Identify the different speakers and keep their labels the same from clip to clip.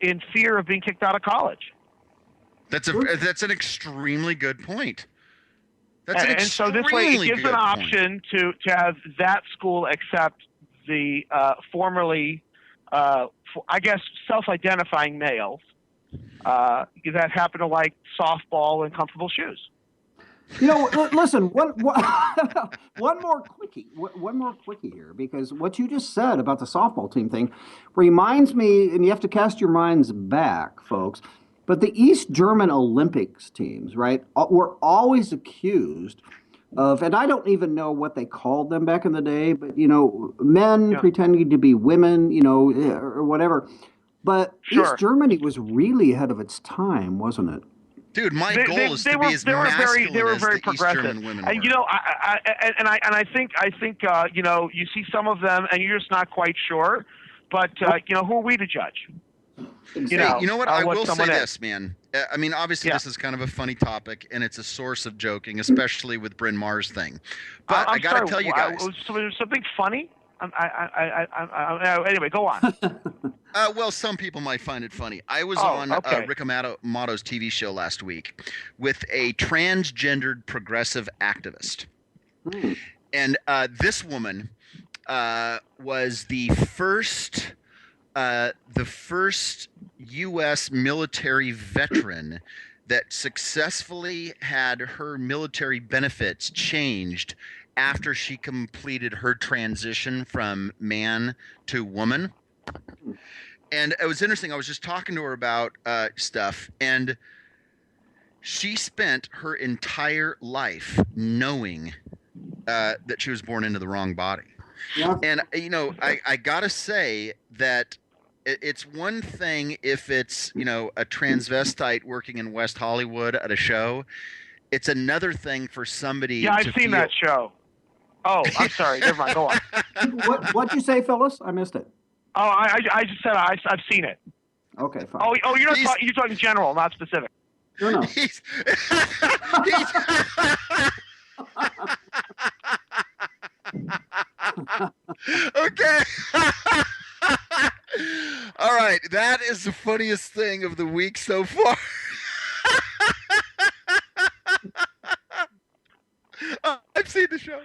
Speaker 1: in fear of being kicked out of college.
Speaker 2: That's an extremely good point.
Speaker 1: And so this way, it gives an option to have that school accept the formerly, I guess, self-identifying males that happen to like softball and comfortable shoes.
Speaker 3: You know, listen, one more quickie here, because what you just said about the softball team thing reminds me, and you have to cast your minds back, folks, but the East German Olympics teams, right, were always accused of, and I don't even know what they called them back in the day, but, you know, men pretending to be women, you know, or whatever. But East Germany was really ahead of its time, wasn't it?
Speaker 2: Dude, my goal is to be as masculine
Speaker 1: they were
Speaker 2: as
Speaker 1: very
Speaker 2: the East
Speaker 1: progressive.
Speaker 2: German women
Speaker 1: and
Speaker 2: were.
Speaker 1: you know, I think you know, you see some of them, and you're just not quite sure. But you know, who are we to judge?
Speaker 2: You know what? I will say this, man. I mean, obviously, this is kind of a funny topic, and it's a source of joking, especially with Bryn Mawr's thing. But I got to tell you guys,
Speaker 1: something funny. Anyway, go on.
Speaker 2: Well, some people might find it funny. I was on Rick Amato's TV show last week with a transgendered progressive activist. And this woman was the first U.S. military veteran that successfully had her military benefits changed after she completed her transition from man to woman. And it was interesting. I was just talking to her about stuff, and she spent her entire life knowing that she was born into the wrong body. Yeah. And, you know, I got to say that it's one thing if it's, you know, a transvestite working in West Hollywood at a show. It's another thing for somebody to
Speaker 1: I've seen that show. Oh, I'm sorry. Never mind. Go on.
Speaker 3: What'd you say, Phyllis? I missed it.
Speaker 1: Oh, I just said I've seen it.
Speaker 3: Okay, fine.
Speaker 1: Oh, you're not you're talking general, not specific.
Speaker 3: No.
Speaker 2: Okay. All right, that is the funniest thing of the week so far. I've seen the show.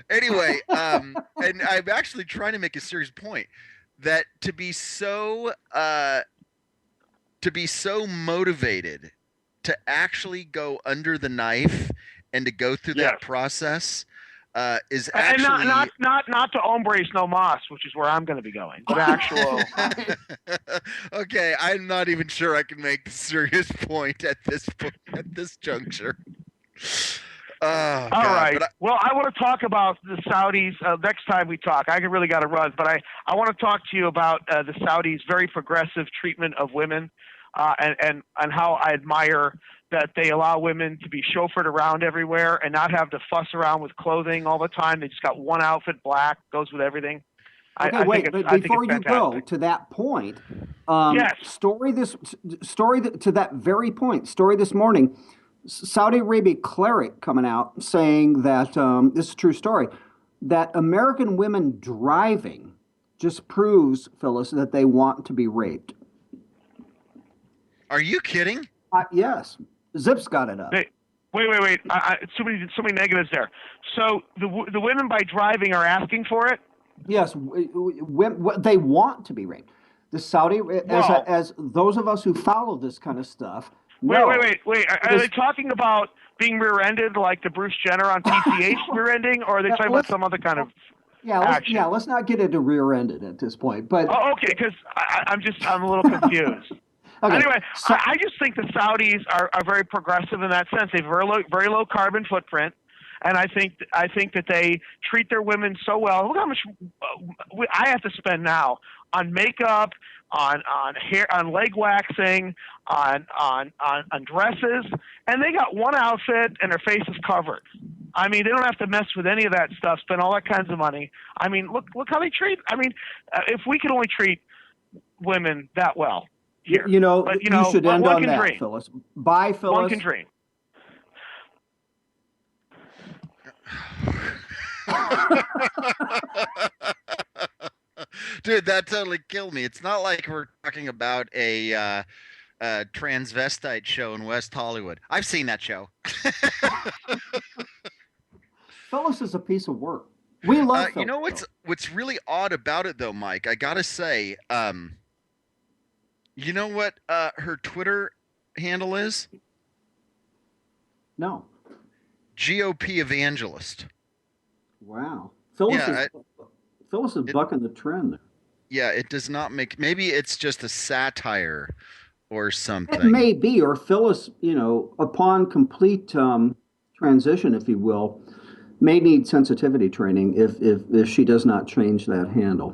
Speaker 2: Anyway, and I'm actually trying to make a serious point that to be so motivated to actually go under the knife and to go through that process is actually
Speaker 1: not to hombres no mas, which is where I'm going to be going, but actual.
Speaker 2: Okay, I'm not even sure I can make the serious point at this juncture. All
Speaker 1: right. Well, I want to talk about the Saudis next time we talk. I really got to run, but I want to talk to you about the Saudis' very progressive treatment of women, and how I admire that they allow women to be chauffeured around everywhere and not have to fuss around with clothing all the time. They just got one outfit, black, goes with everything.
Speaker 3: Okay, wait, but before you go to that point, story to that very point, story this morning, Saudi Arabia cleric coming out saying that, this is a true story, that American women driving just proves, Phyllis, that they want to be raped.
Speaker 2: Are you kidding?
Speaker 3: Yes. Zip's got it up.
Speaker 1: Wait. So many negatives there. So the women by driving are asking for it?
Speaker 3: Yes. They want to be raped. The Saudi, as those of us who follow this kind of stuff, no.
Speaker 1: Wait. Are they talking about being rear-ended like the Bruce Jenner on PCH rear-ending, or are they talking about some other kind of action?
Speaker 3: Let's not get into rear-ended at this point. But
Speaker 1: okay, because I'm a little confused. Okay. Anyway, I just think the Saudis are very progressive in that sense. They have very low carbon footprint, and I think that they treat their women so well. Look how much I have to spend now on makeup, on hair, on leg waxing, on dresses, and they got one outfit and their face is covered. I mean, they don't have to mess with any of that stuff, spend all that kinds of money. I mean, look how they treat. I mean, if we could only treat women that well here,
Speaker 3: you should end on that,
Speaker 1: dream.
Speaker 3: Phyllis. Bye, Phyllis.
Speaker 1: One can dream.
Speaker 2: Dude, that totally killed me. It's not like we're talking about a transvestite show in West Hollywood. I've seen that show.
Speaker 3: Phyllis is a piece of work. We love
Speaker 2: You
Speaker 3: Phyllis.
Speaker 2: know what's really odd about it though, Mike? I gotta say, you know what her Twitter handle is?
Speaker 3: No.
Speaker 2: GOP evangelist.
Speaker 3: Wow.
Speaker 2: Yeah,
Speaker 3: Phyllis is bucking the trend there.
Speaker 2: Yeah, it does not make. Maybe it's just a satire or
Speaker 3: It
Speaker 2: something.
Speaker 3: may be, or Phyllis, upon complete transition, if you will, may need sensitivity training if she does not change that handle.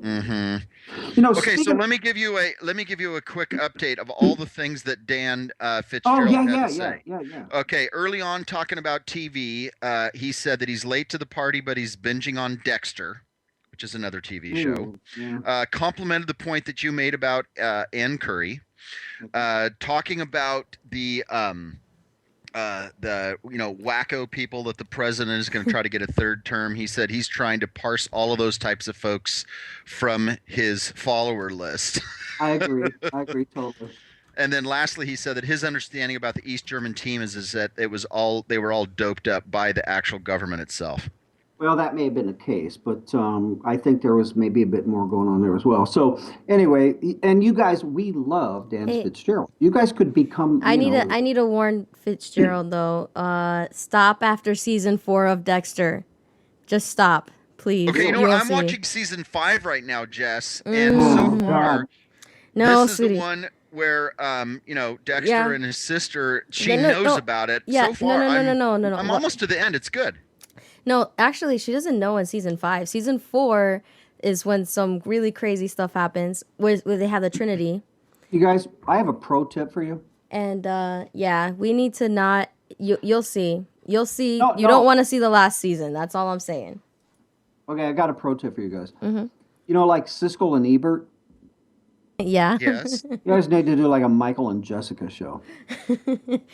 Speaker 2: Mm-hmm. Okay, so let me give you a quick update of all the things that Dan Fitzgerald had to say.
Speaker 3: Yeah.
Speaker 2: Okay, early on talking about TV, he said that he's late to the party, but he's binging on Dexter, which is another TV show.
Speaker 3: Yeah.
Speaker 2: Complimented the point that you made about Ann Curry, talking about the wacko people that the president is going to try to get a third term. He said he's trying to parse all of those types of folks from his follower list.
Speaker 3: I agree totally.
Speaker 2: And then lastly, he said that his understanding about the East German team is that they were all doped up by the actual government itself.
Speaker 3: Well, that may have been the case, but I think there was maybe a bit more going on there as well. So anyway, and you guys, we love Dan Fitzgerald. You guys could become.
Speaker 4: I need to warn Fitzgerald though. Stop after season 4 of Dexter. Just stop, please.
Speaker 2: Okay, I'm watching season 5 right now, Jess, and so far, this is the one where Dexter and his sister. She knows about it.
Speaker 4: Yeah,
Speaker 2: so far,
Speaker 4: no.
Speaker 2: I'm almost to the end. It's good.
Speaker 4: No, actually, she doesn't know in season 5. Season 4 is when some really crazy stuff happens, where they have the Trinity.
Speaker 3: You guys, I have a pro tip for you.
Speaker 4: And we need to not. You'll see. You'll see. No. Don't want to see the last season. That's all I'm saying.
Speaker 3: Okay, I got a pro tip for you guys. Mm-hmm. Like Siskel and Ebert.
Speaker 4: Yeah.
Speaker 2: Yes.
Speaker 3: You guys need to do like a Michael and Jessica show.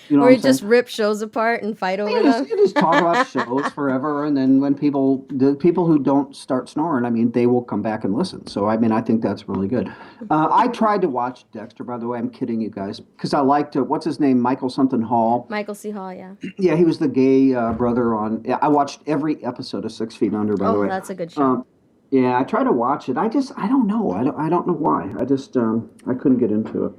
Speaker 4: Where you just rip shows apart and fight over them.
Speaker 3: You just talk about shows forever, and then when the people who don't start snoring, they will come back and listen. So, I think that's really good. I tried to watch Dexter, by the way. I'm kidding you guys, because I liked, what's his name, Michael something Hall.
Speaker 4: Michael C. Hall, yeah.
Speaker 3: Yeah, he was the gay brother on, I watched every episode of 6 Feet Under, by the way.
Speaker 4: Oh, that's a good show.
Speaker 3: Yeah, I try to watch it. I don't know. I don't know why. I just I couldn't get into it.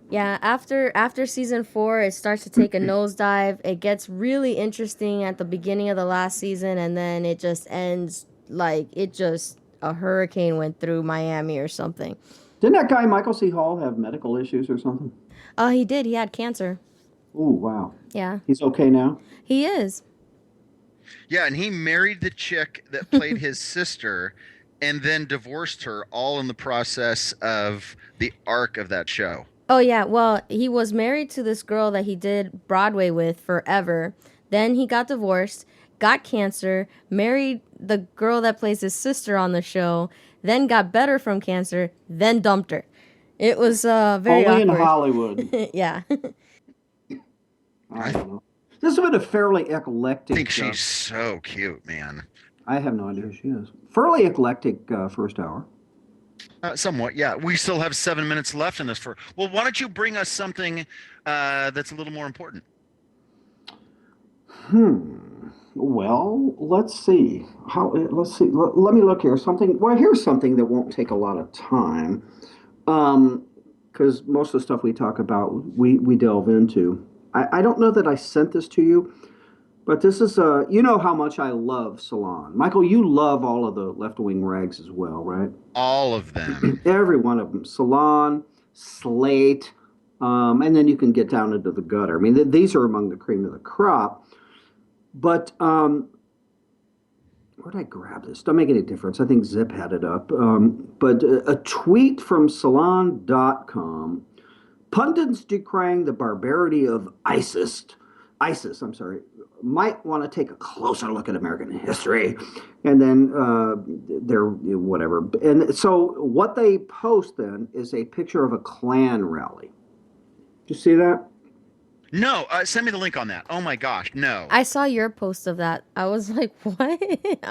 Speaker 4: Yeah, after season 4, it starts to take a nosedive. It gets really interesting at the beginning of the last season, and then it just ends like a hurricane went through Miami or something.
Speaker 3: Didn't that guy Michael C. Hall have medical issues or something?
Speaker 4: Oh, he did. He had cancer.
Speaker 3: Oh, wow.
Speaker 4: Yeah.
Speaker 3: He's okay now?
Speaker 4: He is.
Speaker 2: Yeah, and he married the chick that played his sister, and then divorced her, all in the process of the arc of that show.
Speaker 4: Oh, yeah. Well, he was married to this girl that he did Broadway with forever. Then he got divorced, got cancer, married the girl that plays his sister on the show, then got better from cancer, then dumped her. It was very
Speaker 3: Only
Speaker 4: awkward.
Speaker 3: in Hollywood.
Speaker 4: Yeah.
Speaker 3: I don't know. This has been a fairly eclectic.
Speaker 2: I think she's so cute, man.
Speaker 3: I have no idea who she is. Fairly eclectic first hour.
Speaker 2: Somewhat, yeah. We still have 7 minutes left in this. Well, why don't you bring us something that's a little more important?
Speaker 3: Well, let's see. Let me look here. Here's something that won't take a lot of time, because most of the stuff we talk about, we delve into. I don't know that I sent this to you. But this is, you know how much I love Salon. Michael, you love all of the left-wing rags as well, right?
Speaker 2: All of them.
Speaker 3: Every one of them. Salon, Slate, and then you can get down into the gutter. These are among the cream of the crop. But where did I grab this? Don't make any difference. I think Zip had it up. But a tweet from Salon.com. Pundits decrying the barbarity of ISIS, might want to take a closer look at American history, and then they're whatever. And so what they post then is a picture of a Klan rally. Did you see that?
Speaker 2: No, send me the link on that. Oh my gosh, no.
Speaker 4: I saw your post of that. I was like, what?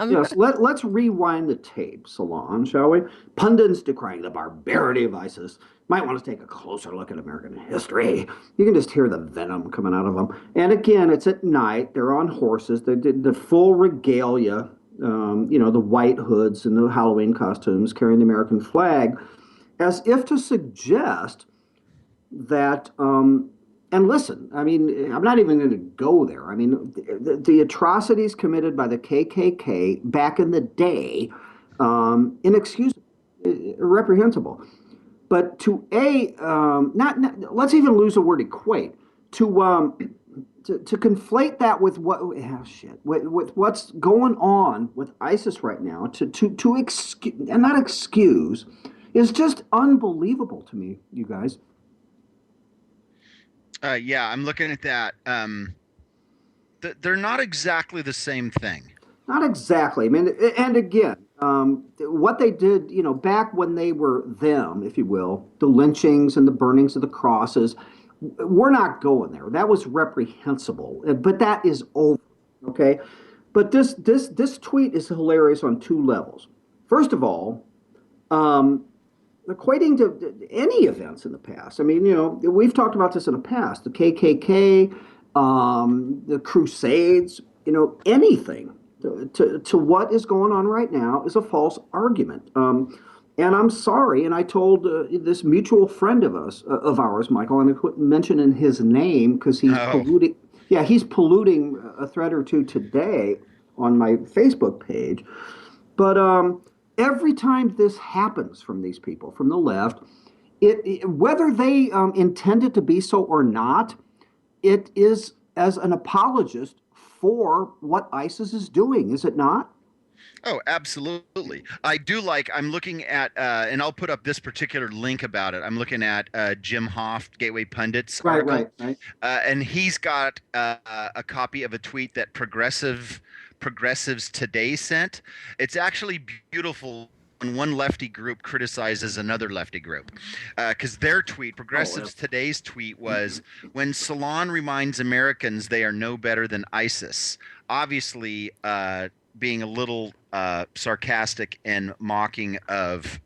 Speaker 3: Yes, let's rewind the tape, Salon, shall we? Pundits decrying the barbarity of ISIS might want to take a closer look at American history. You can just hear the venom coming out of them. And again, it's at night. They're on horses. They did the full regalia, the white hoods and the Halloween costumes carrying the American flag, as if to suggest that and listen, I mean, I'm not even going to go there. I mean, the atrocities committed by the KKK back in the day, inexcusable, reprehensible. But not let's even lose the word equate. To conflate that with with what's going on with ISIS right now, to excuse and not excuse, is just unbelievable to me, you guys.
Speaker 2: Yeah, I'm looking at that. They're not exactly the same thing.
Speaker 3: Not exactly. I mean, and again, what they did, back when they were them, if you will, the lynchings and the burnings of the crosses, we're not going there. That was reprehensible, but that is over. Okay, but this tweet is hilarious on two levels. First of all, equating to any events in the past. I mean, we've talked about this in the past. The KKK, the Crusades, anything to what is going on right now is a false argument. And I'm sorry. And I told this mutual friend of ours, Michael, and I couldn't mention his name because he's polluting. Yeah, he's polluting a thread or two today on my Facebook page. But every time this happens from these people, from the left, whether they intended to be so or not, it is as an apologist for what ISIS is doing, is it not?
Speaker 2: Oh, absolutely. I'm looking at, and I'll put up this particular link about it. I'm looking at Jim Hoft, Gateway Pundits article.
Speaker 3: Right.
Speaker 2: And he's got a copy of a tweet that Progressives Today sent. It's actually beautiful when one lefty group criticizes another lefty group, because their tweet, Progressives Today's tweet, was when Salon reminds Americans they are no better than ISIS, obviously being a little sarcastic and mocking of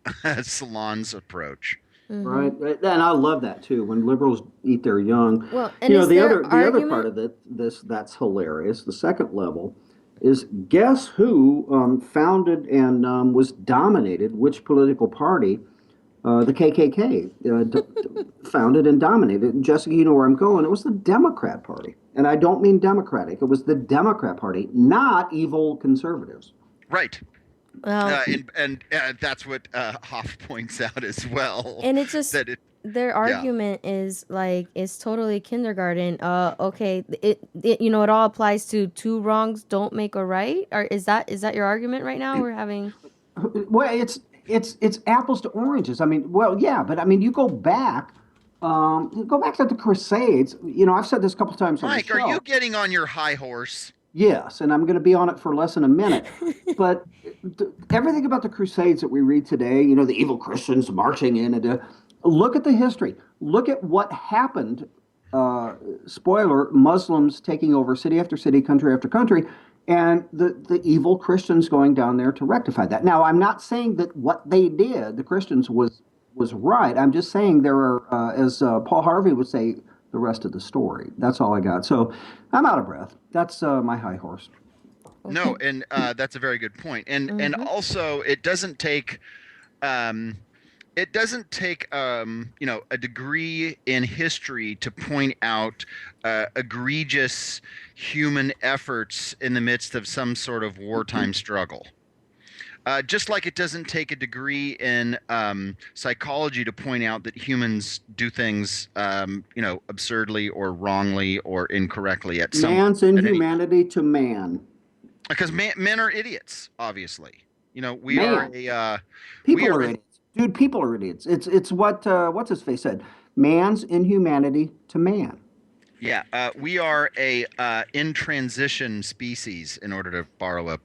Speaker 2: Salon's approach.
Speaker 3: Mm-hmm. Right, and I love that too. When liberals eat their young.
Speaker 4: Well, and
Speaker 3: the other part of that's hilarious. The second level is, guess who founded and was dominated which political party? The KKK founded and dominated. Jessica, you know where I'm going. It was the Democrat Party. And I don't mean Democratic. It was the Democrat Party, not evil conservatives.
Speaker 2: Right. And that's what Hoff points out as well.
Speaker 4: And it's just their argument is totally kindergarten. Okay, it all applies to two wrongs don't make a right. Or is that your argument right now? We're having.
Speaker 3: Well, it's apples to oranges. I mean, well, yeah, but I mean, you go back to the Crusades. I've said this a couple times on the show.
Speaker 2: Mike, are you getting on your high horse?
Speaker 3: Yes, and I'm going to be on it for less than a minute. But everything about the Crusades that we read today, the evil Christians marching in, and look at the history. Look at what happened. Spoiler: Muslims taking over city after city, country after country, and the evil Christians going down there to rectify that. Now, I'm not saying that what they did, the Christians, was right. I'm just saying there are, as Paul Harvey would say, the rest of the story. That's all I got. So I'm out of breath. That's my high horse.
Speaker 2: No, and that's a very good point. And also, it doesn't take a degree in history to point out egregious human efforts in the midst of some sort of wartime struggle. Just like it doesn't take a degree in psychology to point out that humans do things, absurdly or wrongly or incorrectly at some.
Speaker 3: Man's inhumanity to man.
Speaker 2: Because men are idiots, obviously. People
Speaker 3: are idiots. Dude, people are idiots. It's what what's his face said. Man's inhumanity to man.
Speaker 2: Yeah, we are a in transition species, in order to borrow a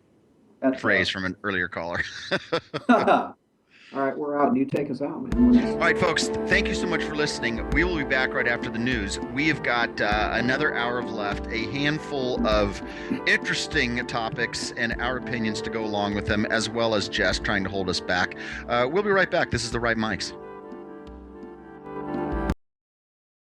Speaker 2: phrase from an earlier caller.
Speaker 3: All right, we're out, and you take us out, man.
Speaker 2: All right, folks, thank you so much for listening. We will be back right after the news. We have got another hour of left, a handful of interesting topics and our opinions to go along with them, as well as Jess trying to hold us back. We'll be right back. This is The Right Mics.